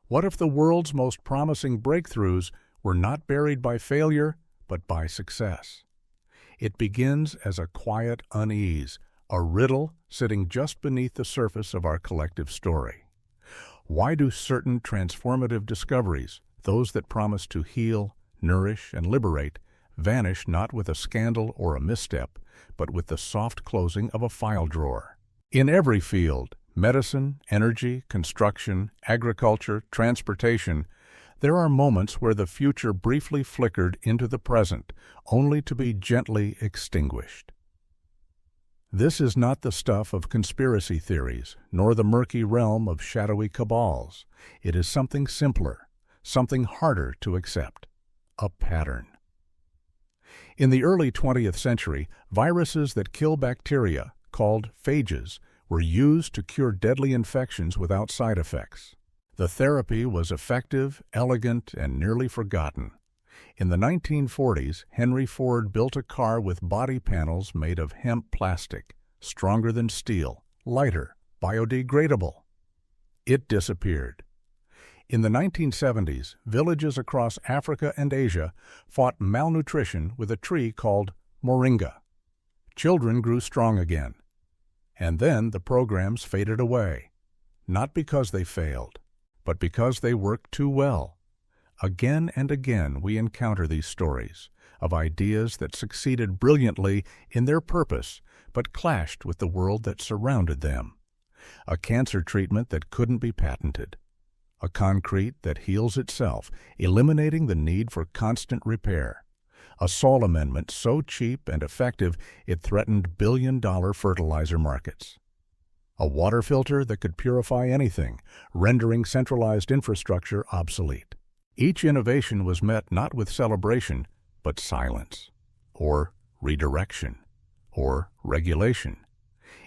What if the world's most promising breakthroughs were not buried by failure, but by success? It begins as a quiet unease, a riddle sitting just beneath the surface of our collective story. Why do certain transformative discoveries, those that promise to heal, nourish, and liberate, vanish not with a scandal or a misstep, but with the soft closing of a file drawer? In every field, medicine, energy, construction, agriculture, transportation, there are moments where the future briefly flickered into the present, only to be gently extinguished. This is not the stuff of conspiracy theories, nor the murky realm of shadowy cabals. It is something simpler, something harder to accept: a pattern. In the early 20th century, viruses that kill bacteria, called phages, were used to cure deadly infections without side effects. The therapy was effective, elegant, and nearly forgotten. In the 1940s, Henry Ford built a car with body panels made of hemp plastic, stronger than steel, lighter, biodegradable. It disappeared. In the 1970s, villages across Africa and Asia fought malnutrition with a tree called Moringa. Children grew strong again. And then the programs faded away, not because they failed, but because they worked too well. Again and again we encounter these stories of ideas that succeeded brilliantly in their purpose but clashed with the world that surrounded them. A cancer treatment that couldn't be patented. A concrete that heals itself, eliminating the need for constant repair. A soil amendment so cheap and effective it threatened billion-dollar fertilizer markets. A water filter that could purify anything, rendering centralized infrastructure obsolete. Each innovation was met not with celebration, but silence, or redirection, or regulation.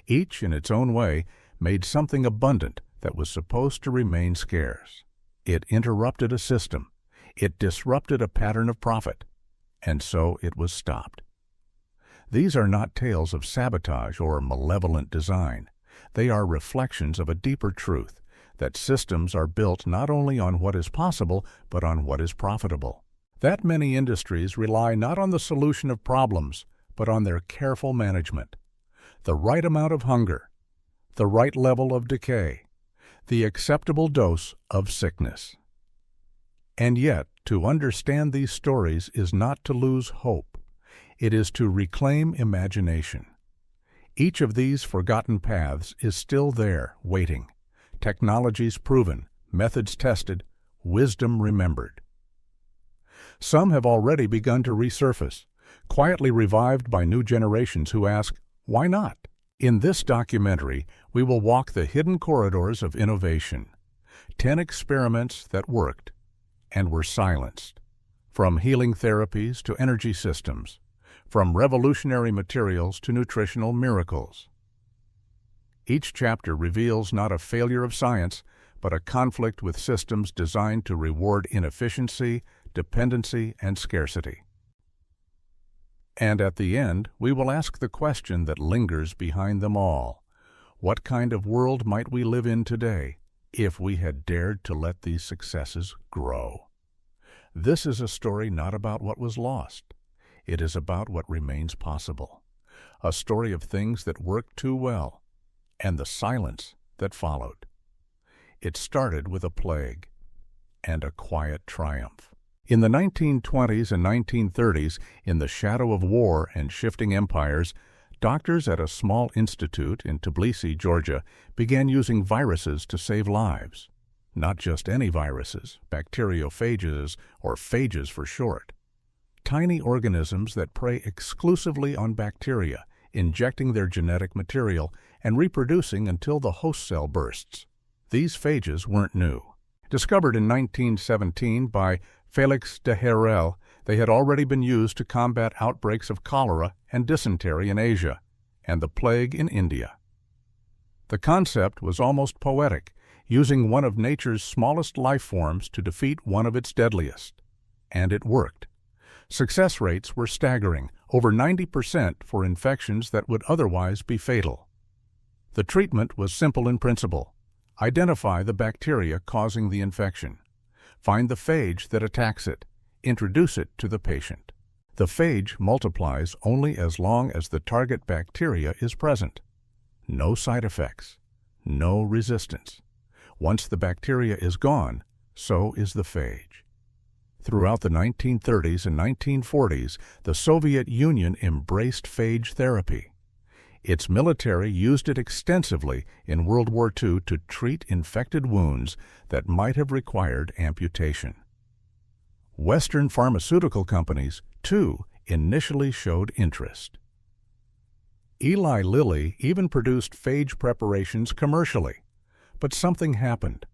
Each, in its own way, made something abundant that was supposed to remain scarce. It interrupted a system. It disrupted a pattern of profit. And so it was stopped. These are not tales of sabotage or malevolent design. They are reflections of a deeper truth, that systems are built not only on what is possible, but on what is profitable. That many industries rely not on the solution of problems, but on their careful management. The right amount of hunger, the right level of decay, the acceptable dose of sickness. And yet, to understand these stories is not to lose hope. It is to reclaim imagination. Each of these forgotten paths is still there, waiting. Technologies proven, methods tested, wisdom remembered. Some have already begun to resurface, quietly revived by new generations who ask, why not? In this documentary, we will walk the hidden corridors of innovation. 10 experiments that worked and were silenced. From healing therapies to energy systems, from revolutionary materials to nutritional miracles. Each chapter reveals not a failure of science, but a conflict with systems designed to reward inefficiency, dependency, and scarcity. And at the end, we will ask the question that lingers behind them all. What kind of world might we live in today if we had dared to let these successes grow? This is a story not about what was lost. It is about what remains possible. A story of things that worked too well, and the silence that followed. It started with a plague and a quiet triumph. In the 1920s and 1930s, in the shadow of war and shifting empires, doctors at a small institute in Tbilisi, Georgia, began using viruses to save lives. Not just any viruses, bacteriophages, or phages for short. Tiny organisms that prey exclusively on bacteria, injecting their genetic material and reproducing until the host cell bursts. These phages weren't new. Discovered in 1917 by Félix de Herrel, they had already been used to combat outbreaks of cholera and dysentery in Asia, and the plague in India. The concept was almost poetic, using one of nature's smallest life forms to defeat one of its deadliest. And it worked. Success rates were staggering, over 90% for infections that would otherwise be fatal. The treatment was simple in principle: Identify the bacteria causing the infection. Find the phage that attacks it. Introduce it to the patient. The phage multiplies only as long as the target bacteria is present. No side effects. No resistance. Once the bacteria is gone, so is the phage. Throughout the 1930s and 1940s, the Soviet Union embraced phage therapy. Its military used it extensively in World War II to treat infected wounds that might have required amputation. Western pharmaceutical companies, too, initially showed interest. Eli Lilly even produced phage preparations commercially. But something happened.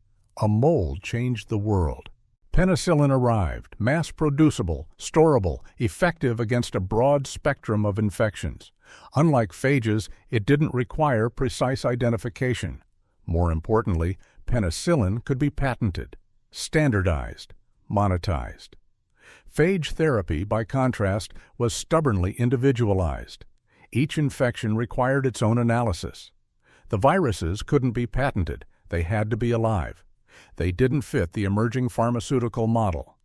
A mold changed the world. Penicillin arrived, mass-producible, storable, effective against a broad spectrum of infections. Unlike phages, it didn't require precise identification. More importantly, penicillin could be patented, standardized, monetized. Phage therapy, by contrast, was stubbornly individualized. Each infection required its own analysis. The viruses couldn't be patented. They had to be alive. They didn't fit the emerging pharmaceutical model.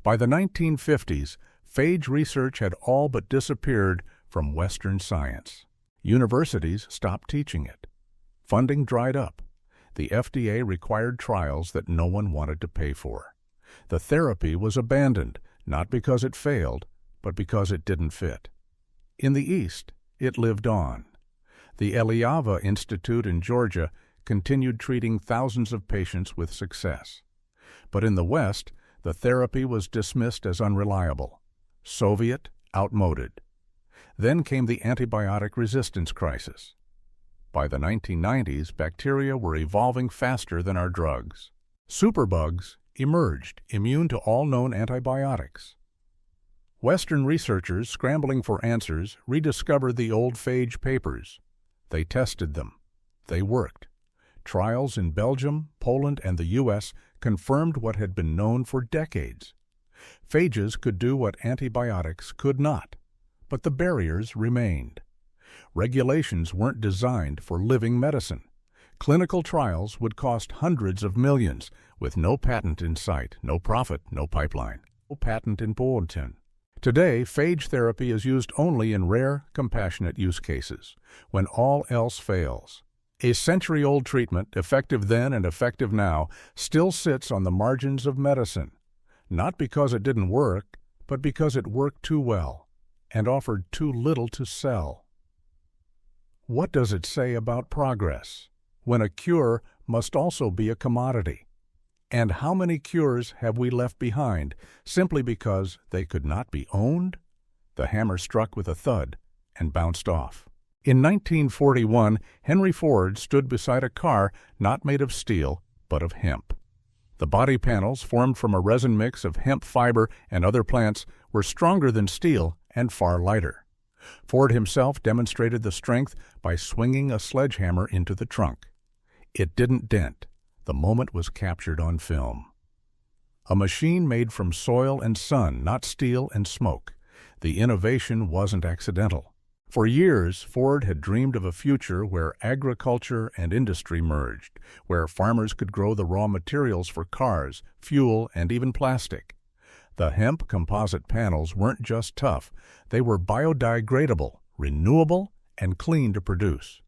By the 1950s, phage research had all but disappeared from Western science. Universities stopped teaching it. Funding dried up. The FDA required trials that no one wanted to pay for. The therapy was abandoned, not because it failed, but because it didn't fit. In the East, it lived on. The Eliava Institute in Georgia continued treating thousands of patients with success. But in the West, the therapy was dismissed as unreliable, Soviet, outmoded. Then came the antibiotic resistance crisis. By the 1990s, bacteria were evolving faster than our drugs. Superbugs emerged, immune to all known antibiotics. Western researchers, scrambling for answers, rediscovered the old phage papers. They tested them. They worked. Trials in Belgium, Poland, and the U.S. confirmed what had been known for decades. Phages could do what antibiotics could not, but the barriers remained. Regulations weren't designed for living medicine. Clinical trials would cost hundreds of millions, with no patent in sight, no profit, no pipeline, no patent in Poland. Today, phage therapy is used only in rare, compassionate use cases, when all else fails. A century-old treatment, effective then and effective now, still sits on the margins of medicine, not because it didn't work, but because it worked too well and offered too little to sell. What does it say about progress, when a cure must also be a commodity? And how many cures have we left behind simply because they could not be owned? The hammer struck with a thud and bounced off. In 1941, Henry Ford stood beside a car not made of steel, but of hemp. The body panels, formed from a resin mix of hemp fiber and other plants, were stronger than steel and far lighter. Ford himself demonstrated the strength by swinging a sledgehammer into the trunk. It didn't dent. The moment was captured on film. A machine made from soil and sun, not steel and smoke. The innovation wasn't accidental. For years, Ford had dreamed of a future where agriculture and industry merged, where farmers could grow the raw materials for cars, fuel, and even plastic. The hemp composite panels weren't just tough, they were biodegradable, renewable, and clean to produce.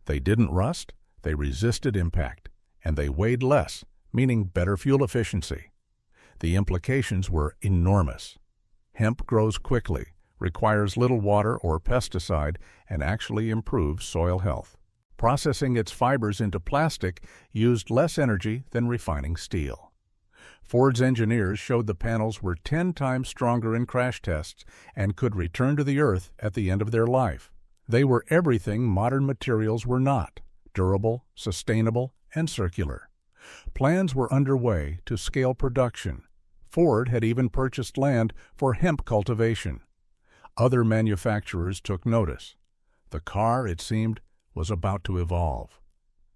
They didn't rust, they resisted impact, and they weighed less, meaning better fuel efficiency. The implications were enormous. Hemp grows quickly, requires little water or pesticide, and actually improves soil health. Processing its fibers into plastic used less energy than refining steel. Ford's engineers showed the panels were 10 times stronger in crash tests and could return to the earth at the end of their life. They were everything modern materials were not: durable, sustainable, and circular. Plans were underway to scale production. Ford had even purchased land for hemp cultivation. Other manufacturers took notice. The car, it seemed, was about to evolve.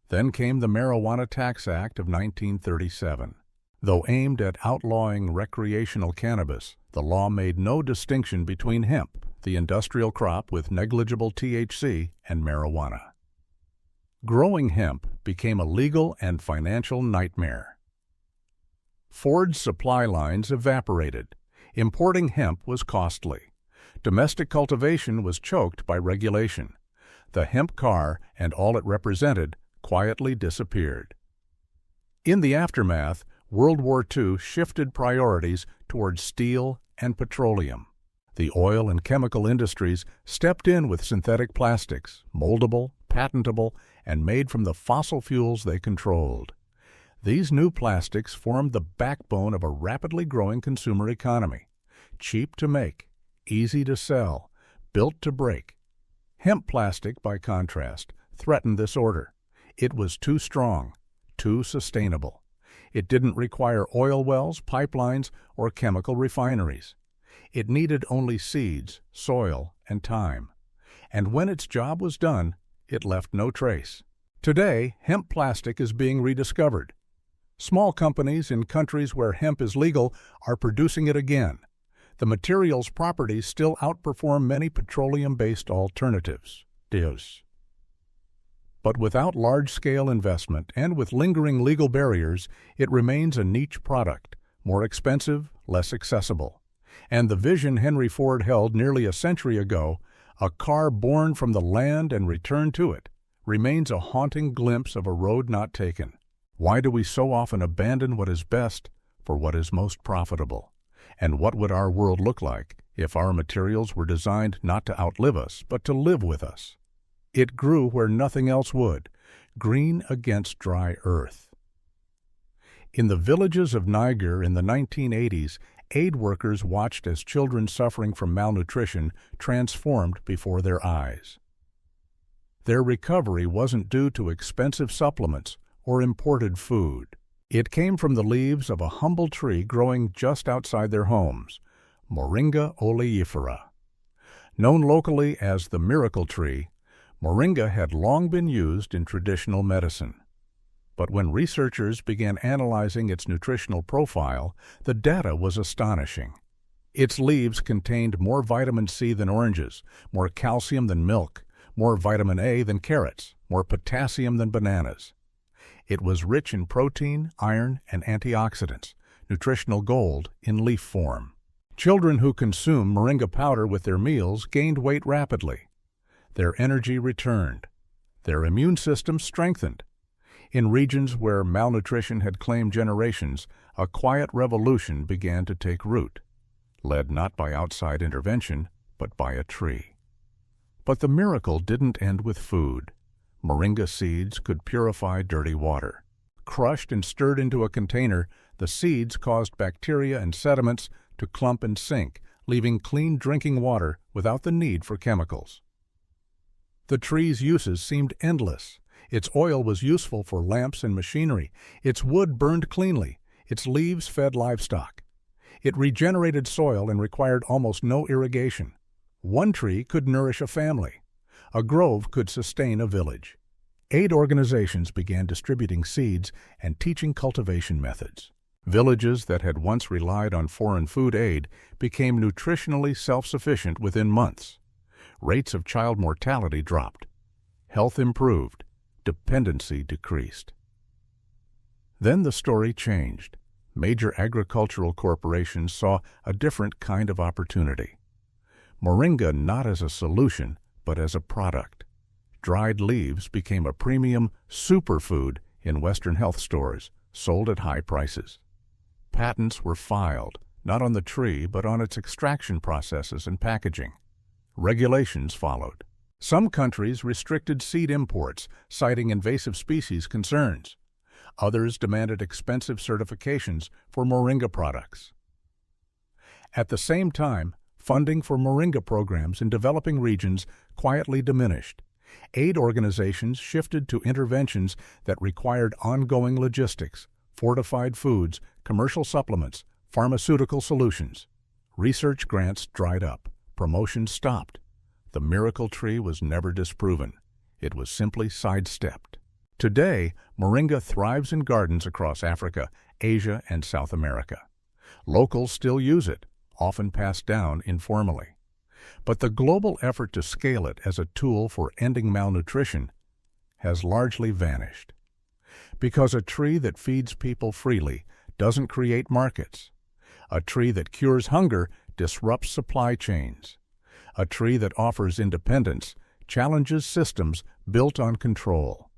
Then came the Marijuana Tax Act of 1937. Though aimed at outlawing recreational cannabis, the law made no distinction between hemp, the industrial crop with negligible THC, and marijuana. Growing hemp became a legal and financial nightmare. Ford's supply lines evaporated. Importing hemp was costly. Domestic cultivation was choked by regulation. The hemp car and all it represented quietly disappeared. In the aftermath, World War II shifted priorities towards steel and petroleum. The oil and chemical industries stepped in with synthetic plastics, moldable, patentable, and made from the fossil fuels they controlled. These new plastics formed the backbone of a rapidly growing consumer economy. Cheap to make, easy to sell, built to break. Hemp plastic, by contrast, threatened this order. It was too strong, too sustainable. It didn't require oil wells, pipelines, or chemical refineries. It needed only seeds, soil, and time. And when its job was done, it left no trace. Today, hemp plastic is being rediscovered. Small companies in countries where hemp is legal are producing it again. The material's properties still outperform many petroleum-based alternatives. But without large-scale investment and with lingering legal barriers, it remains a niche product, more expensive, less accessible. And the vision Henry Ford held nearly a century ago, a car born from the land and returned to it, remains a haunting glimpse of a road not taken. Why do we so often abandon what is best for what is most profitable? And what would our world look like if our materials were designed not to outlive us, but to live with us? It grew where nothing else would, green against dry earth. In the villages of Niger in the 1980s, aid workers watched as children suffering from malnutrition transformed before their eyes. Their recovery wasn't due to expensive supplements or imported food. It came from the leaves of a humble tree growing just outside their homes, Moringa oleifera. Known locally as the miracle tree, Moringa had long been used in traditional medicine. But when researchers began analyzing its nutritional profile, the data was astonishing. Its leaves contained more vitamin C than oranges, more calcium than milk, more vitamin A than carrots, more potassium than bananas. It was rich in protein, iron, and antioxidants, nutritional gold in leaf form. Children who consumed moringa powder with their meals gained weight rapidly. Their energy returned. Their immune system strengthened. In regions where malnutrition had claimed generations, a quiet revolution began to take root, led not by outside intervention, but by a tree. But the miracle didn't end with food. Moringa seeds could purify dirty water. Crushed and stirred into a container, the seeds caused bacteria and sediments to clump and sink, leaving clean drinking water without the need for chemicals. The tree's uses seemed endless. Its oil was useful for lamps and machinery. Its wood burned cleanly. Its leaves fed livestock. It regenerated soil and required almost no irrigation. One tree could nourish a family. A grove could sustain a village. Aid organizations began distributing seeds and teaching cultivation methods. Villages that had once relied on foreign food aid became nutritionally self-sufficient within months. Rates of child mortality dropped. Health improved. Dependency decreased. Then the story changed. Major agricultural corporations saw a different kind of opportunity. Moringa not as a solution, but as a product. Dried leaves became a premium superfood in Western health stores, sold at high prices. Patents were filed, not on the tree, but on its extraction processes and packaging. Regulations followed. Some countries restricted seed imports, citing invasive species concerns. Others demanded expensive certifications for moringa products. At the same time, funding for moringa programs in developing regions quietly diminished. Aid organizations shifted to interventions that required ongoing logistics, fortified foods, commercial supplements, pharmaceutical solutions. Research grants dried up. Promotion stopped. The miracle tree was never disproven. It was simply sidestepped. Today, moringa thrives in gardens across Africa, Asia, and South America. Locals still use it, often passed down informally. But the global effort to scale it as a tool for ending malnutrition has largely vanished. Because a tree that feeds people freely doesn't create markets. A tree that cures hunger disrupts supply chains. A tree that offers independence challenges systems built on control.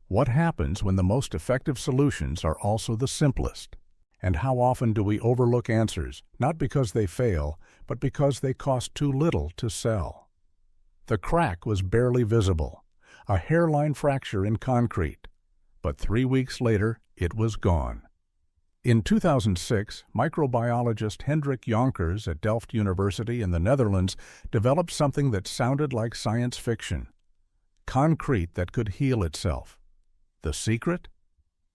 What happens when the most effective solutions are also the simplest? And how often do we overlook answers, not because they fail, but because they cost too little to sell? The crack was barely visible, a hairline fracture in concrete, but 3 weeks later it was gone. In 2006, microbiologist Hendrik Jonkers at Delft University in the Netherlands developed something that sounded like science fiction. Concrete that could heal itself. The secret?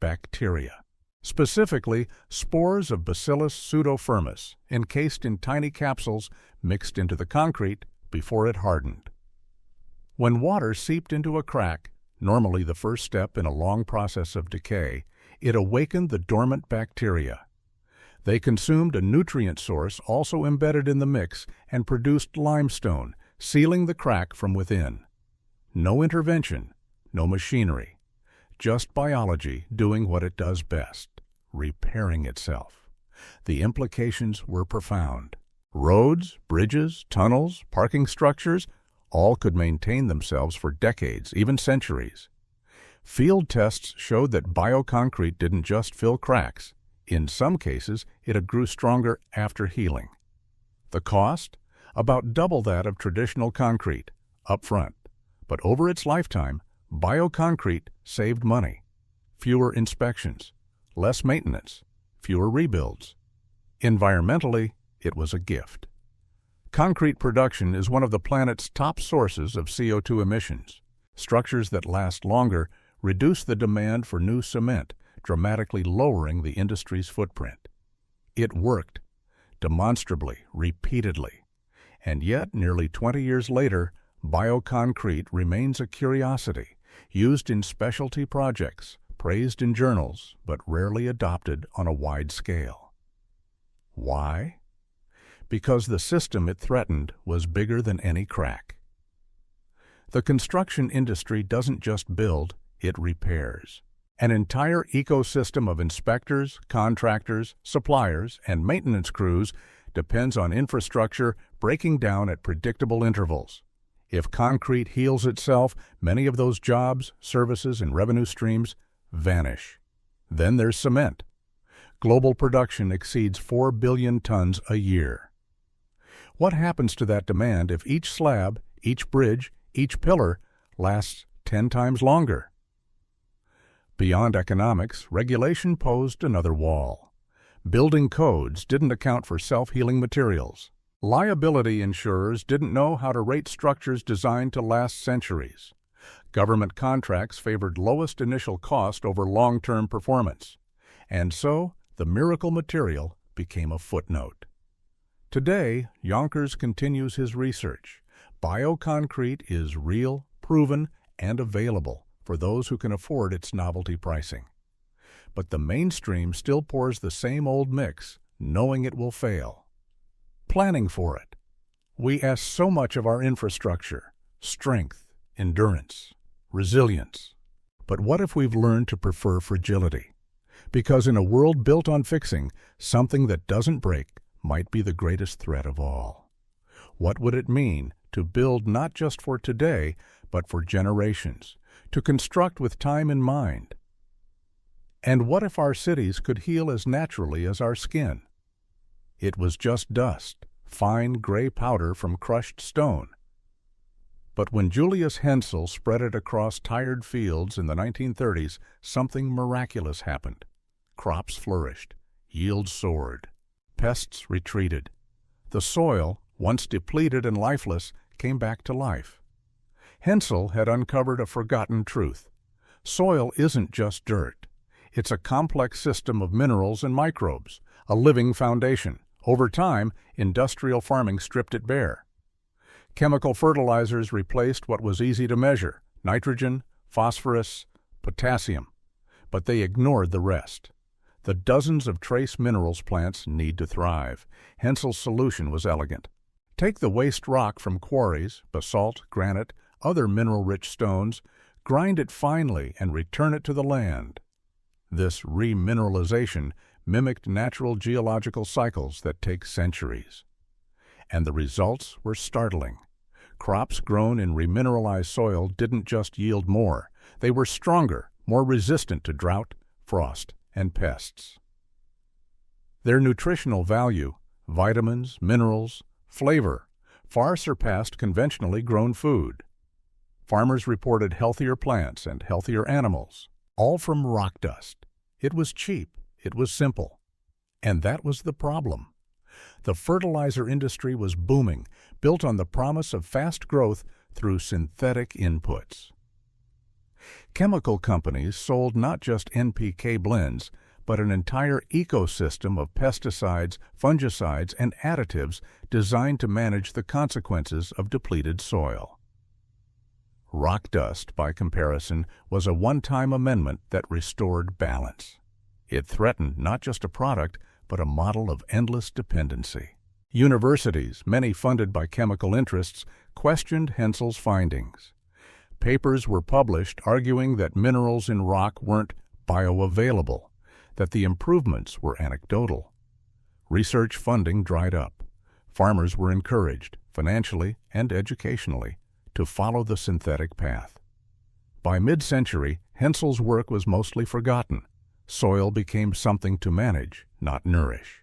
Bacteria. Specifically, spores of Bacillus pseudofermis, encased in tiny capsules mixed into the concrete before it hardened. When water seeped into a crack, normally the first step in a long process of decay, it awakened the dormant bacteria. They consumed a nutrient source also embedded in the mix and produced limestone, sealing the crack from within. No intervention, no machinery, just biology doing what it does best, repairing itself. The implications were profound. Roads, bridges, tunnels, parking structures, all could maintain themselves for decades, even centuries. Field tests showed that bioconcrete didn't just fill cracks. In some cases, it grew stronger after healing. The cost? About double that of traditional concrete, up front. But over its lifetime, bioconcrete saved money. Fewer inspections, less maintenance, fewer rebuilds. Environmentally, it was a gift. Concrete production is one of the planet's top sources of CO2 emissions. Structures that last longer reduce the demand for new cement, dramatically lowering the industry's footprint. It worked, demonstrably, repeatedly. And yet, nearly 20 years later, bioconcrete remains a curiosity, used in specialty projects, praised in journals, but rarely adopted on a wide scale. Why? Because the system it threatened was bigger than any crack. The construction industry doesn't just build, it repairs. An entire ecosystem of inspectors, contractors, suppliers, and maintenance crews depends on infrastructure breaking down at predictable intervals. If concrete heals itself, many of those jobs, services, and revenue streams vanish. Then there's cement. Global production exceeds 4 billion tons a year. What happens to that demand if each slab, each bridge, each pillar lasts 10 times longer? Beyond economics, regulation posed another wall. Building codes didn't account for self-healing materials. Liability insurers didn't know how to rate structures designed to last centuries. Government contracts favored lowest initial cost over long-term performance. And so, the miracle material became a footnote. Today, Jonkers continues his research. Bioconcrete is real, proven, and available for those who can afford its novelty pricing. But the mainstream still pours the same old mix, knowing it will fail. Planning for it. We ask so much of our infrastructure: strength, endurance, resilience. But what if we've learned to prefer fragility? Because in a world built on fixing, something that doesn't break might be the greatest threat of all. What would it mean to build not just for today, but for generations, to construct with time in mind? And what if our cities could heal as naturally as our skin? It was just dust, fine gray powder from crushed stone. But when Julius Hensel spread it across tired fields in the 1930s, something miraculous happened. Crops flourished, yields soared, pests retreated. The soil, once depleted and lifeless, came back to life. Hensel had uncovered a forgotten truth. Soil isn't just dirt. It's a complex system of minerals and microbes, a living foundation. Over time, industrial farming stripped it bare. Chemical fertilizers replaced what was easy to measure: nitrogen, phosphorus, potassium. But they ignored the rest. The dozens of trace minerals plants need to thrive. Hensel's solution was elegant. Take the waste rock from quarries, basalt, granite, other mineral-rich stones, grind it finely, and return it to the land. This remineralization mimicked natural geological cycles that take centuries. And the results were startling. Crops grown in remineralized soil didn't just yield more, they were stronger, more resistant to drought, frost, and pests. Their nutritional value, vitamins, minerals, flavor, far surpassed conventionally grown food. Farmers reported healthier plants and healthier animals, all from rock dust. It was cheap, it was simple. And that was the problem. The fertilizer industry was booming, built on the promise of fast growth through synthetic inputs. Chemical companies sold not just NPK blends, but an entire ecosystem of pesticides, fungicides, and additives designed to manage the consequences of depleted soil. Rock dust, by comparison, was a one-time amendment that restored balance. It threatened not just a product, but a model of endless dependency. Universities, many funded by chemical interests, questioned Hensel's findings. Papers were published arguing that minerals in rock weren't bioavailable, that the improvements were anecdotal. Research funding dried up. Farmers were encouraged, financially and educationally, to follow the synthetic path. By mid-century, Hensel's work was mostly forgotten. Soil became something to manage, not nourish.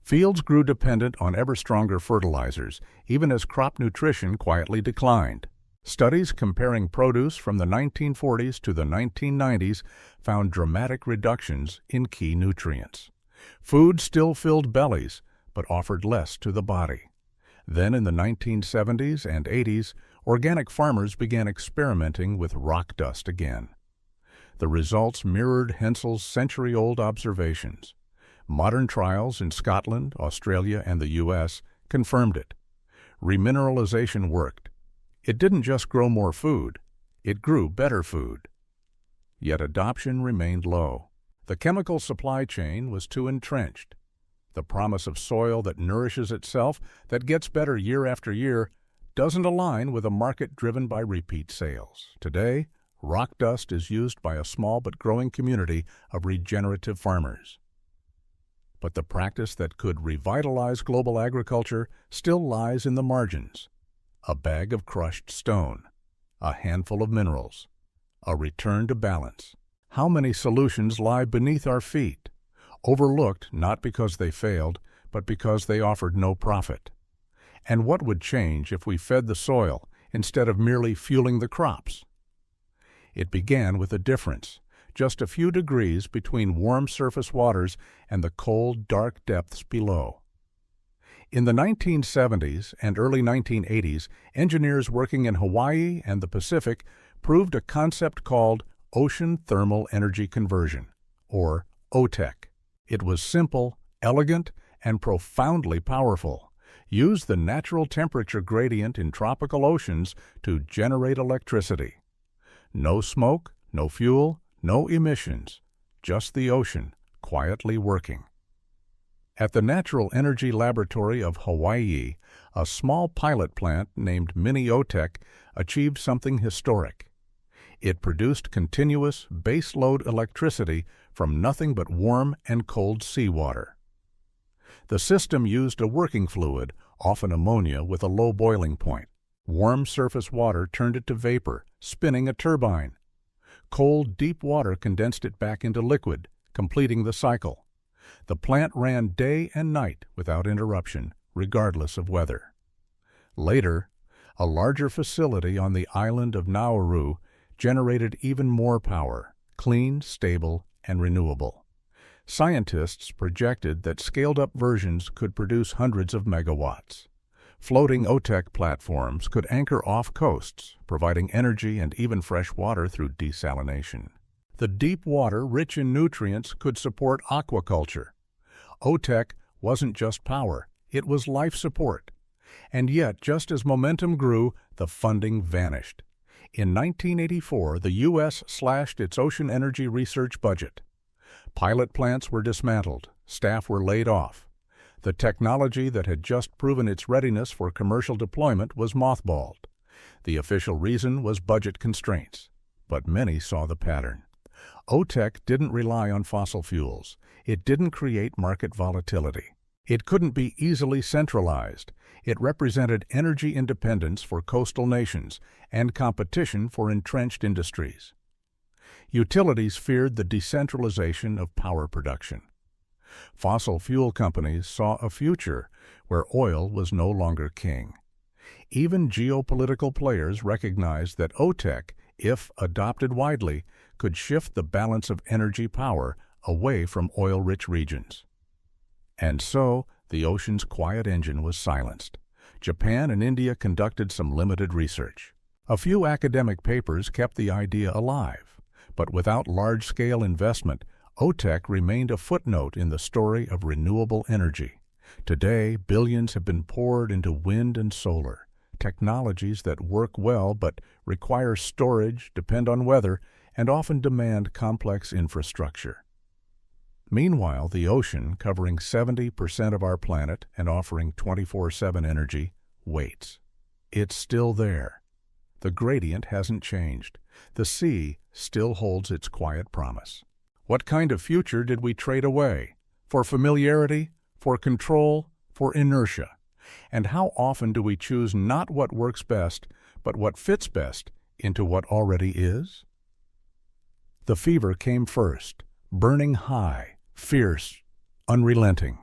Fields grew dependent on ever-stronger fertilizers, even as crop nutrition quietly declined. Studies comparing produce from the 1940s to the 1990s found dramatic reductions in key nutrients. Food still filled bellies, but offered less to the body. Then in the 1970s and 80s, organic farmers began experimenting with rock dust again. The results mirrored Hensel's century-old observations. Modern trials in Scotland, Australia, and the U.S. confirmed it. Remineralization worked. It didn't just grow more food, it grew better food. Yet adoption remained low. The chemical supply chain was too entrenched. The promise of soil that nourishes itself, that gets better year after year, doesn't align with a market driven by repeat sales. Today, rock dust is used by a small but growing community of regenerative farmers. But the practice that could revitalize global agriculture still lies in the margins. A bag of crushed stone, a handful of minerals, a return to balance. How many solutions lie beneath our feet, overlooked not because they failed, but because they offered no profit? And what would change if we fed the soil instead of merely fueling the crops? It began with a difference, just a few degrees between warm surface waters and the cold, dark depths below. In the 1970s and early 1980s, engineers working in Hawaii and the Pacific proved a concept called ocean thermal energy conversion, or OTEC. It was simple, elegant, and profoundly powerful. Use the natural temperature gradient in tropical oceans to generate electricity. No smoke, no fuel, no emissions, just the ocean, quietly working. At the Natural Energy Laboratory of Hawaii, a small pilot plant named Mini OTEC achieved something historic. It produced continuous, base-load electricity from nothing but warm and cold seawater. The system used a working fluid, often ammonia with a low boiling point. Warm surface water turned it to vapor, spinning a turbine. Cold, deep water condensed it back into liquid, completing the cycle. The plant ran day and night without interruption, regardless of weather. Later, a larger facility on the island of Nauru generated even more power, clean, stable, and renewable. Scientists projected that scaled-up versions could produce hundreds of megawatts. Floating OTEC platforms could anchor off coasts, providing energy and even fresh water through desalination. The deep water, rich in nutrients, could support aquaculture. OTEC wasn't just power, it was life support. And yet, just as momentum grew, the funding vanished. In 1984, the U.S. slashed its ocean energy research budget. Pilot plants were dismantled, staff were laid off. The technology that had just proven its readiness for commercial deployment was mothballed. The official reason was budget constraints. but many saw the pattern. OTEC didn't rely on fossil fuels. It didn't create market volatility. It couldn't be easily centralized. It represented energy independence for coastal nations and competition for entrenched industries. Utilities feared the decentralization of power production. Fossil fuel companies saw a future where oil was no longer king. Even geopolitical players recognized that OTEC, if adopted widely, could shift the balance of energy power away from oil-rich regions. And so, the ocean's quiet engine was silenced. Japan and India conducted some limited research. A few academic papers kept the idea alive, but without large-scale investment, OTEC remained a footnote in the story of renewable energy. Today, billions have been poured into wind and solar, technologies that work well but require storage, depend on weather, and often demand complex infrastructure. Meanwhile, the ocean, covering 70% of our planet and offering 24/7 energy, waits. It's still there. The gradient hasn't changed. The sea still holds its quiet promise. What kind of future did we trade away? For familiarity? For control? For inertia? And how often do we choose not what works best, but what fits best into what already is? The fever came first, burning high, fierce, unrelenting.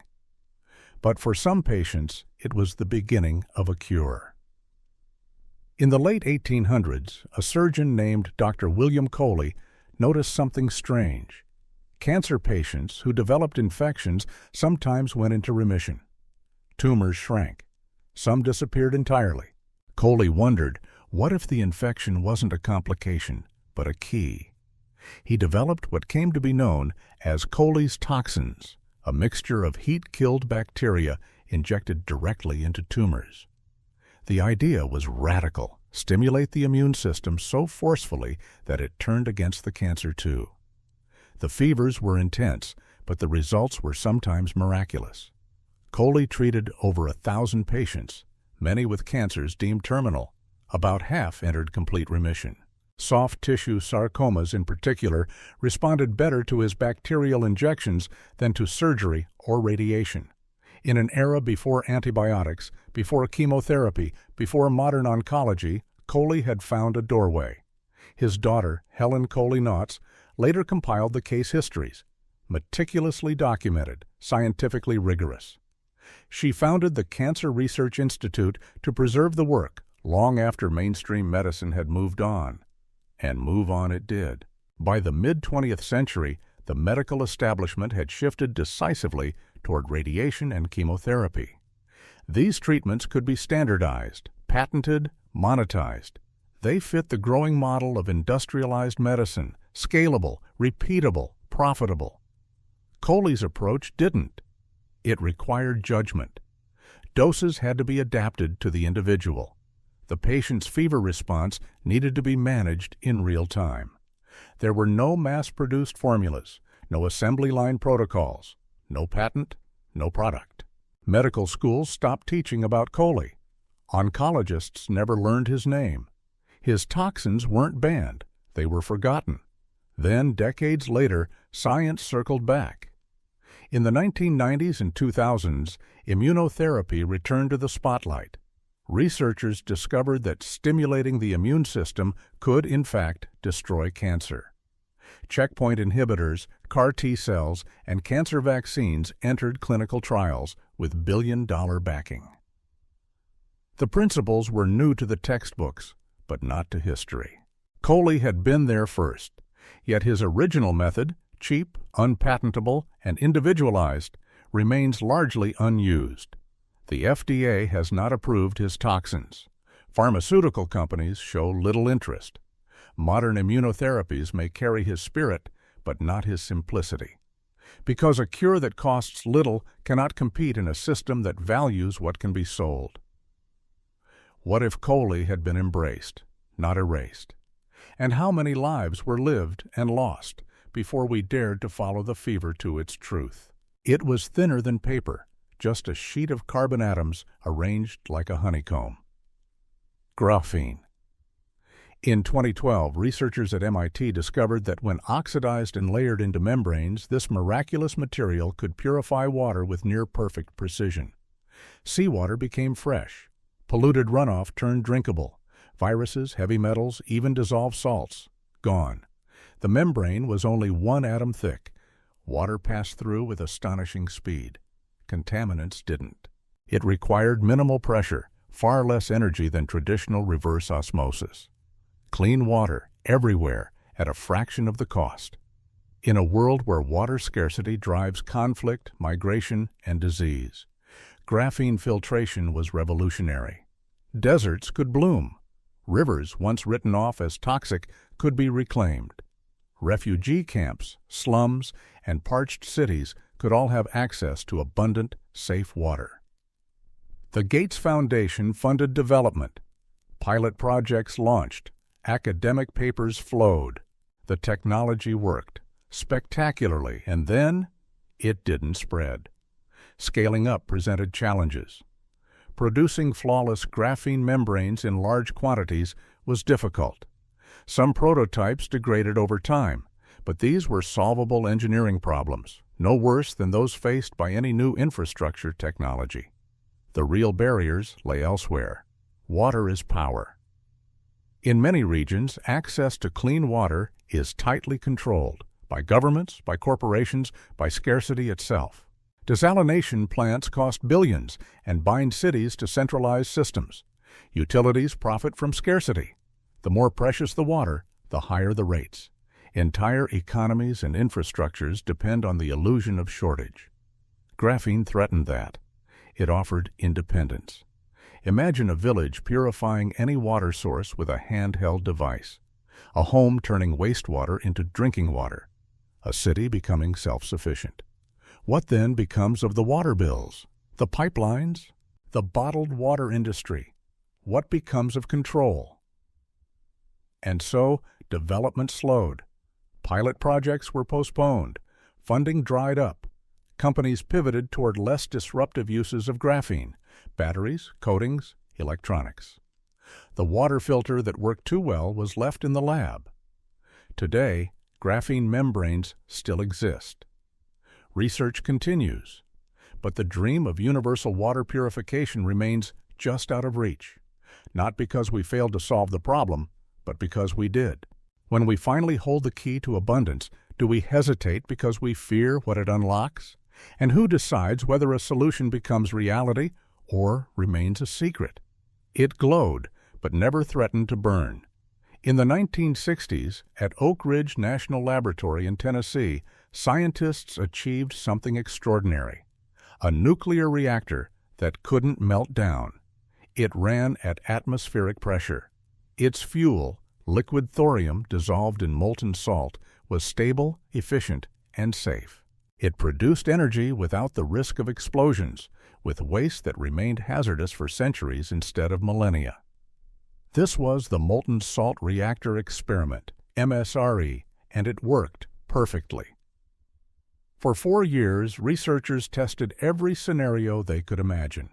But for some patients, it was the beginning of a cure. In the late 1800s, a surgeon named Dr. William Coley noticed something strange. Cancer patients who developed infections sometimes went into remission. Tumors shrank. Some disappeared entirely. Coley wondered, what if the infection wasn't a complication, but a key? He developed what came to be known as Coley's toxins, a mixture of heat-killed bacteria injected directly into tumors. The idea was radical: stimulate the immune system so forcefully that it turned against the cancer too. The fevers were intense, but the results were sometimes miraculous. Coley treated over 1,000 patients, many with cancers deemed terminal. About half entered complete remission. Soft tissue sarcomas in particular responded better to his bacterial injections than to surgery or radiation. In an era before antibiotics, before chemotherapy, before modern oncology, Coley had found a doorway. His daughter, Helen Coley Knotts, later compiled the case histories, meticulously documented, scientifically rigorous. She founded the Cancer Research Institute to preserve the work long after mainstream medicine had moved on. And move on it did. By the mid-20th century, the medical establishment had shifted decisively toward radiation and chemotherapy. These treatments could be standardized, patented, monetized. They fit the growing model of industrialized medicine, scalable, repeatable, profitable. Coley's approach didn't. It required judgment. Doses had to be adapted to the individual. The patient's fever response needed to be managed in real time. There were no mass-produced formulas, no assembly line protocols, no patent, no product. Medical schools stopped teaching about Coley. Oncologists never learned his name. His toxins weren't banned, they were forgotten. Then, decades later, science circled back. In the 1990s and 2000s, immunotherapy returned to the spotlight. Researchers discovered that stimulating the immune system could, in fact, destroy cancer. Checkpoint inhibitors, CAR T cells, and cancer vaccines entered clinical trials with billion-dollar backing. The principles were new to the textbooks, but not to history. Coley had been there first, yet his original method, cheap, unpatentable, and individualized, remains largely unused. The FDA has not approved his toxins. Pharmaceutical companies show little interest. Modern immunotherapies may carry his spirit, but not his simplicity. Because a cure that costs little cannot compete in a system that values what can be sold. What if Coley had been embraced, not erased? And how many lives were lived and lost before we dared to follow the fever to its truth? It was thinner than paper, just a sheet of carbon atoms arranged like a honeycomb. Graphene. In 2012, researchers at MIT discovered that when oxidized and layered into membranes, this miraculous material could purify water with near-perfect precision. Seawater became fresh. Polluted runoff turned drinkable. Viruses, heavy metals, even dissolved salts, gone. The membrane was only 1 atom thick. Water passed through with astonishing speed. Contaminants didn't. It required minimal pressure, far less energy than traditional reverse osmosis. Clean water, everywhere, at a fraction of the cost. In a world where water scarcity drives conflict, migration, and disease, graphene filtration was revolutionary. Deserts could bloom. Rivers, once written off as toxic, could be reclaimed. Refugee camps, slums, and parched cities could all have access to abundant, safe water. The Gates Foundation funded development. Pilot projects launched. Academic papers flowed. The technology worked spectacularly, and then it didn't spread. Scaling up presented challenges. Producing flawless graphene membranes in large quantities was difficult. Some prototypes degraded over time, but these were solvable engineering problems, no worse than those faced by any new infrastructure technology. The real barriers lay elsewhere. Water is power. In many regions, access to clean water is tightly controlled by governments, by corporations, by scarcity itself. Desalination plants cost billions and bind cities to centralized systems. Utilities profit from scarcity. The more precious the water, the higher the rates. Entire economies and infrastructures depend on the illusion of shortage. Graphene threatened that. It offered independence. Imagine a village purifying any water source with a handheld device. A home turning wastewater into drinking water. A city becoming self-sufficient. What then becomes of the water bills, the pipelines, the bottled water industry? What becomes of control? And so, development slowed. Pilot projects were postponed. Funding dried up. Companies pivoted toward less disruptive uses of graphene, batteries, coatings, electronics. The water filter that worked too well was left in the lab. Today, graphene membranes still exist. Research continues, but the dream of universal water purification remains just out of reach, not because we failed to solve the problem, but because we did. When we finally hold the key to abundance, do we hesitate because we fear what it unlocks? And who decides whether a solution becomes reality or remains a secret? It glowed, but never threatened to burn. In the 1960s, at Oak Ridge National Laboratory in Tennessee, scientists achieved something extraordinary. A nuclear reactor that couldn't melt down. It ran at atmospheric pressure. Its fuel, liquid thorium dissolved in molten salt, was stable, efficient, and safe. It produced energy without the risk of explosions, with waste that remained hazardous for centuries instead of millennia. This was the Molten Salt Reactor Experiment, MSRE, and it worked perfectly. For 4 years, researchers tested every scenario they could imagine.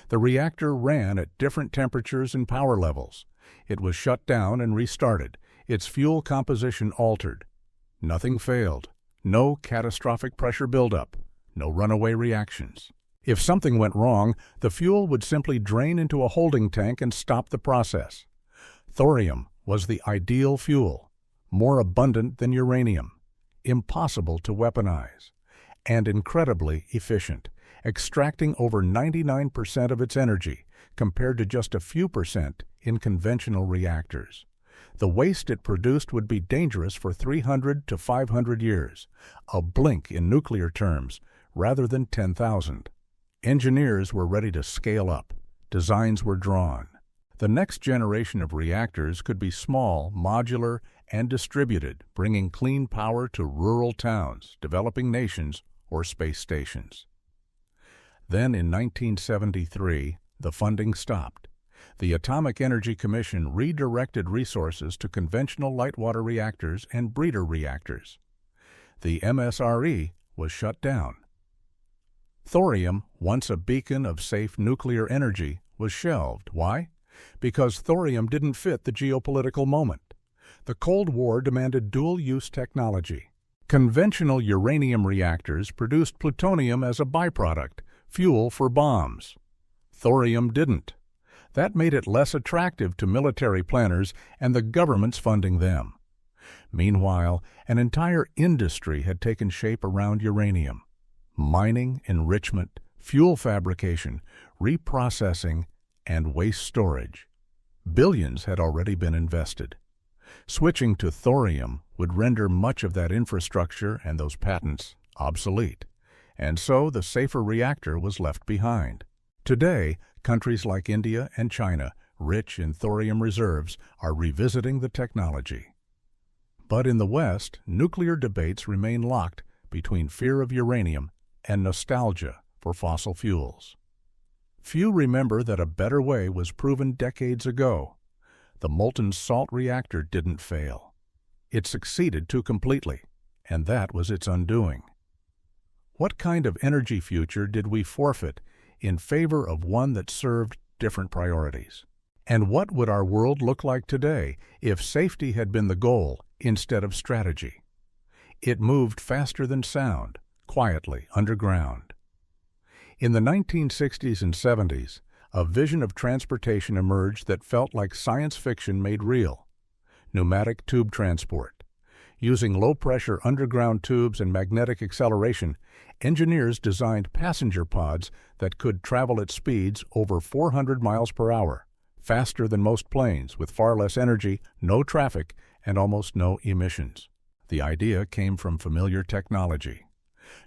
The reactor ran at different temperatures and power levels. It was shut down and restarted, its fuel composition altered. Nothing failed. No catastrophic pressure buildup. No runaway reactions. If something went wrong, the fuel would simply drain into a holding tank and stop the process. Thorium was the ideal fuel, more abundant than uranium, impossible to weaponize, and incredibly efficient, extracting over 99% of its energy, compared to just a few percent in conventional reactors. The waste it produced would be dangerous for 300 to 500 years, a blink in nuclear terms, rather than 10,000. Engineers were ready to scale up. Designs were drawn. The next generation of reactors could be small, modular, and distributed, bringing clean power to rural towns, developing nations, or space stations. Then in 1973, the funding stopped. The Atomic Energy Commission redirected resources to conventional light water reactors and breeder reactors. The MSRE was shut down. Thorium, once a beacon of safe nuclear energy, was shelved. Why? Because thorium didn't fit the geopolitical moment. The Cold War demanded dual-use technology. Conventional uranium reactors produced plutonium as a byproduct, fuel for bombs. Thorium didn't. That made it less attractive to military planners and the governments funding them. Meanwhile, an entire industry had taken shape around uranium. Mining, enrichment, fuel fabrication, reprocessing, and waste storage. Billions had already been invested. Switching to thorium would render much of that infrastructure and those patents obsolete, and so the safer reactor was left behind. Today, countries like India and China, rich in thorium reserves, are revisiting the technology. But in the West, nuclear debates remain locked between fear of uranium and nostalgia for fossil fuels. Few remember that a better way was proven decades ago. The molten salt reactor didn't fail. It succeeded too completely, and that was its undoing. What kind of energy future did we forfeit in favor of one that served different priorities? And what would our world look like today if safety had been the goal instead of strategy? It moved faster than sound, quietly, underground. In the 1960s and 70s, a vision of transportation emerged that felt like science fiction made real. Pneumatic tube transport. Using low-pressure underground tubes and magnetic acceleration, engineers designed passenger pods that could travel at speeds over 400 miles per hour, faster than most planes, with far less energy, no traffic, and almost no emissions. The idea came from familiar technology.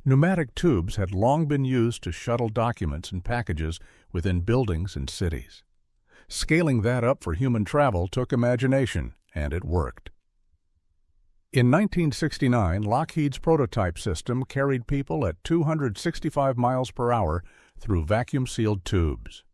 Pneumatic tubes had long been used to shuttle documents and packages within buildings and cities. Scaling that up for human travel took imagination, and it worked. In 1969, Lockheed's prototype system carried people at 265 miles per hour through vacuum-sealed tubes.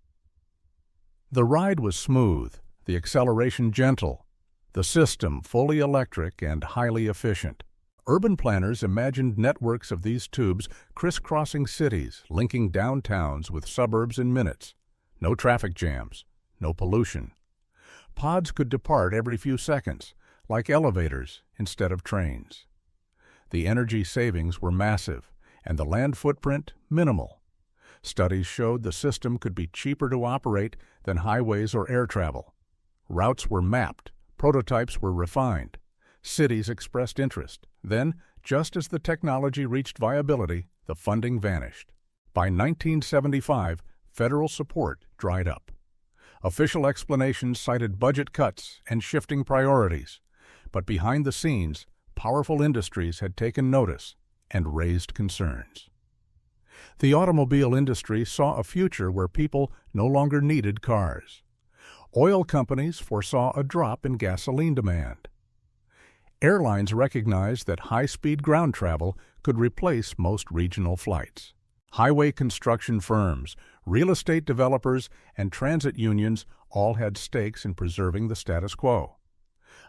The ride was smooth, the acceleration gentle, the system fully electric and highly efficient. Urban planners imagined networks of these tubes crisscrossing cities, linking downtowns with suburbs in minutes. No traffic jams, no pollution. Pods could depart every few seconds, like elevators instead of trains. The energy savings were massive, and the land footprint minimal. Studies showed the system could be cheaper to operate than highways or air travel. Routes were mapped, prototypes were refined. Cities expressed interest. Then, just as the technology reached viability, the funding vanished. By 1975, federal support dried up. Official explanations cited budget cuts and shifting priorities. But behind the scenes, powerful industries had taken notice and raised concerns. The automobile industry saw a future where people no longer needed cars. Oil companies foresaw a drop in gasoline demand. Airlines recognized that high-speed ground travel could replace most regional flights. Highway construction firms, real estate developers, and transit unions all had stakes in preserving the status quo.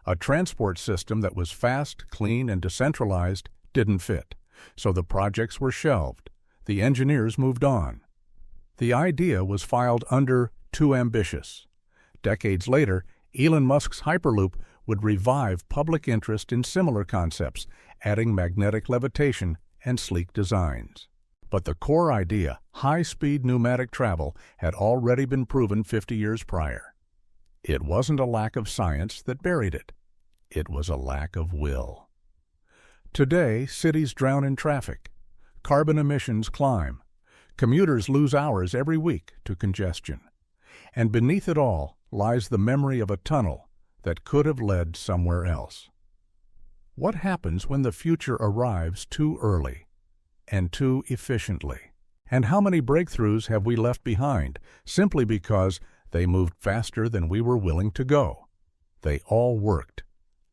A transport system that was fast, clean, and decentralized didn't fit, so the projects were shelved. The engineers moved on. The idea was filed under too ambitious. Decades later, Elon Musk's Hyperloop would revive public interest in similar concepts, adding magnetic levitation and sleek designs. But the core idea, high-speed pneumatic travel, had already been proven 50 years prior. It wasn't a lack of science that buried it. It was a lack of will. Today, cities drown in traffic. Carbon emissions climb. Commuters lose hours every week to congestion. And beneath it all lies the memory of a tunnel that could have led somewhere else. What happens when the future arrives too early and too efficiently? And how many breakthroughs have we left behind simply because they moved faster than we were willing to go? They all worked.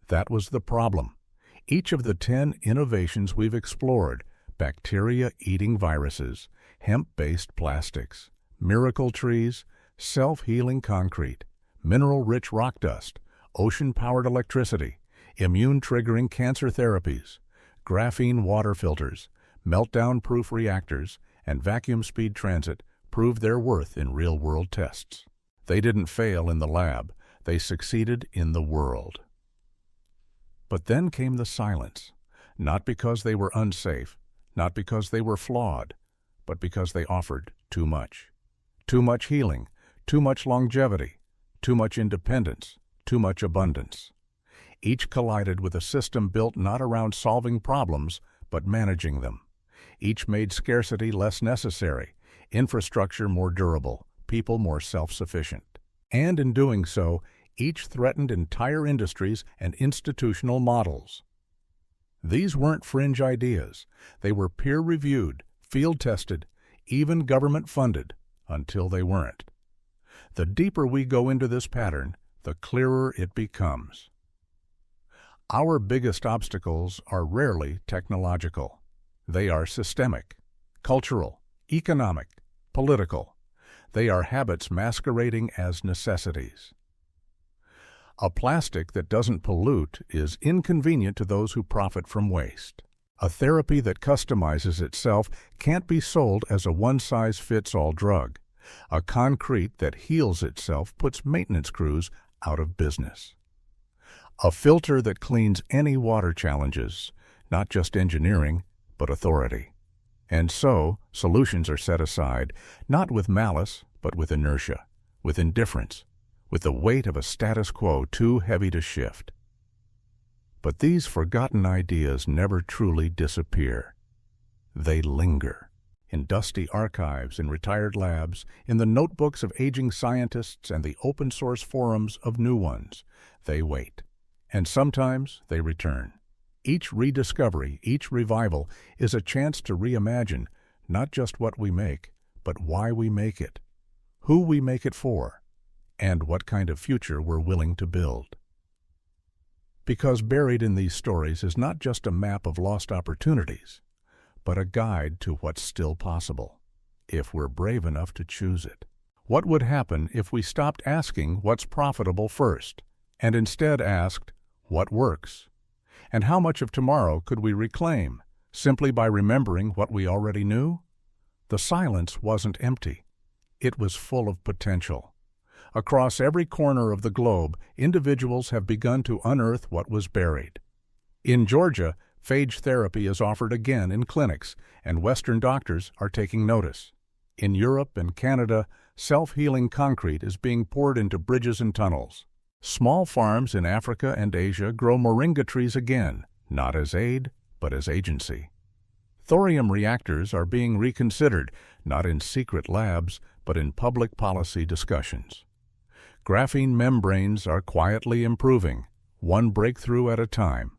That was the problem. Each of the 10 innovations we've explored, bacteria-eating viruses, hemp-based plastics, miracle trees, self-healing concrete, mineral-rich rock dust, ocean-powered electricity, immune-triggering cancer therapies, graphene water filters, meltdown-proof reactors, and vacuum-speed transit proved their worth in real-world tests. They didn't fail in the lab. They succeeded in the world. But then came the silence, not because they were unsafe, not because they were flawed, but because they offered too much. Too much healing, too much longevity, too much independence, too much abundance. Each collided with a system built not around solving problems, but managing them. Each made scarcity less necessary, infrastructure more durable, people more self-sufficient. And in doing so, each threatened entire industries and institutional models. These weren't fringe ideas. They were peer-reviewed, field-tested, even government-funded, until they weren't. The deeper we go into this pattern, the clearer it becomes. Our biggest obstacles are rarely technological. They are systemic, cultural, economic, political. They are habits masquerading as necessities. A plastic that doesn't pollute is inconvenient to those who profit from waste. A therapy that customizes itself can't be sold as a one-size-fits-all drug. A concrete that heals itself puts maintenance crews out of business. A filter that cleans any water challenges, not just engineering, but authority. And so, solutions are set aside, not with malice, but with inertia, with indifference, with the weight of a status quo too heavy to shift. But these forgotten ideas never truly disappear. They linger. In dusty archives, in retired labs, in the notebooks of aging scientists and the open-source forums of new ones, they wait. And sometimes they return. Each rediscovery, each revival, is a chance to reimagine not just what we make, but why we make it, who we make it for, and what kind of future we're willing to build. Because buried in these stories is not just a map of lost opportunities, but a guide to what's still possible, if we're brave enough to choose it. What would happen if we stopped asking what's profitable first, and instead asked, what works? And how much of tomorrow could we reclaim, simply by remembering what we already knew? The silence wasn't empty. It was full of potential. Across every corner of the globe, individuals have begun to unearth what was buried. In Georgia, phage therapy is offered again in clinics, and Western doctors are taking notice. In Europe and Canada, self-healing concrete is being poured into bridges and tunnels. Small farms in Africa and Asia grow Moringa trees again, not as aid, but as agency. Thorium reactors are being reconsidered, not in secret labs, but in public policy discussions. Graphene membranes are quietly improving, one breakthrough at a time.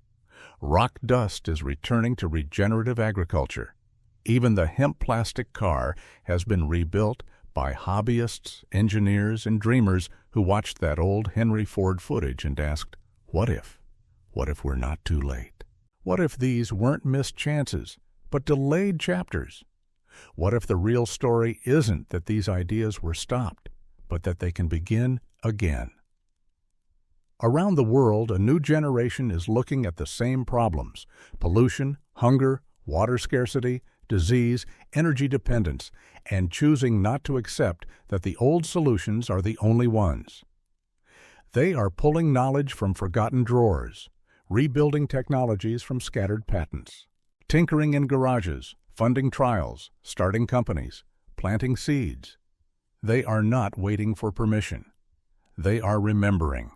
Rock dust is returning to regenerative agriculture. Even the hemp plastic car has been rebuilt by hobbyists, engineers, and dreamers who watched that old Henry Ford footage and asked, what if? What if we're not too late? What if these weren't missed chances, but delayed chapters? What if the real story isn't that these ideas were stopped, but that they can begin again? Around the world, a new generation is looking at the same problems: pollution, hunger, water scarcity, disease, energy dependence, and choosing not to accept that the old solutions are the only ones. They are pulling knowledge from forgotten drawers, rebuilding technologies from scattered patents, tinkering in garages, funding trials, starting companies, planting seeds. They are not waiting for permission. They are remembering.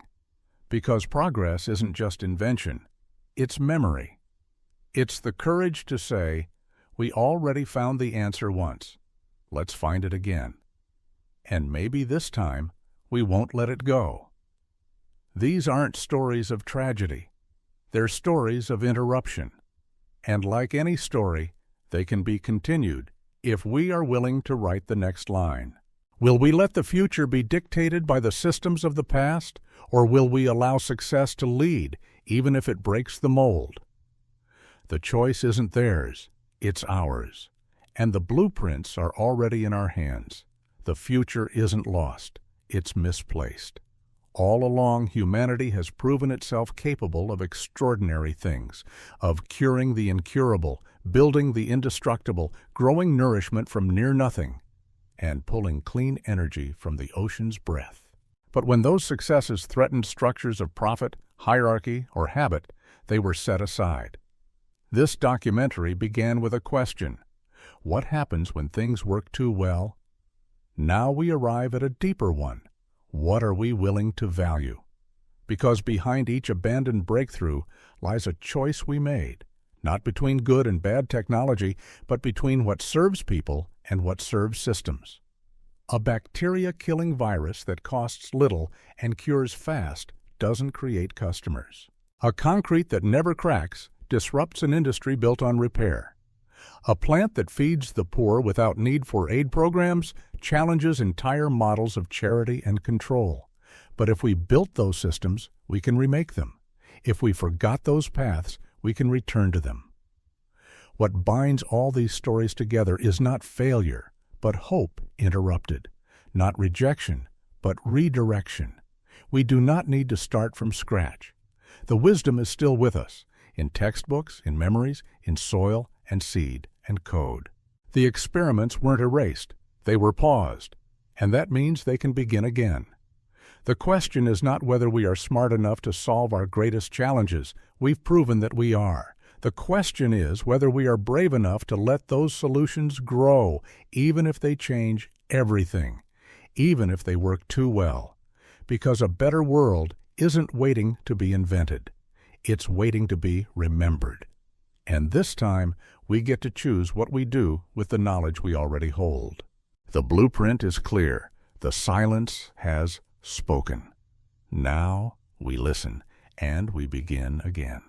Because progress isn't just invention, it's memory. It's the courage to say, we already found the answer once. Let's find it again. And maybe this time, we won't let it go. These aren't stories of tragedy. They're stories of interruption. And like any story, they can be continued if we are willing to write the next line. Will we let the future be dictated by the systems of the past, or will we allow success to lead, even if it breaks the mold? The choice isn't theirs, it's ours. And the blueprints are already in our hands. The future isn't lost, it's misplaced. All along, humanity has proven itself capable of extraordinary things, of curing the incurable, building the indestructible, growing nourishment from near nothing. and pulling clean energy from the ocean's breath. But when those successes threatened structures of profit, hierarchy, or habit, they were set aside. This documentary began with a question: what happens when things work too well? Now we arrive at a deeper one: what are we willing to value? Because behind each abandoned breakthrough lies a choice we made, not between good and bad technology, but between what serves people and what serves systems. A bacteria-killing virus that costs little and cures fast doesn't create customers. A concrete that never cracks disrupts an industry built on repair. A plant that feeds the poor without need for aid programs challenges entire models of charity and control. But if we built those systems, we can remake them. If we forgot those paths, we can return to them. What binds all these stories together is not failure, but hope interrupted. Not rejection, but redirection. We do not need to start from scratch. The wisdom is still with us, in textbooks, in memories, in soil and seed and code. The experiments weren't erased, they were paused, and that means they can begin again. The question is not whether we are smart enough to solve our greatest challenges. We've proven that we are. The question is whether we are brave enough to let those solutions grow, even if they change everything, even if they work too well. Because a better world isn't waiting to be invented. It's waiting to be remembered. And this time, we get to choose what we do with the knowledge we already hold. The blueprint is clear. The silence has spoken. Now we listen, and we begin again.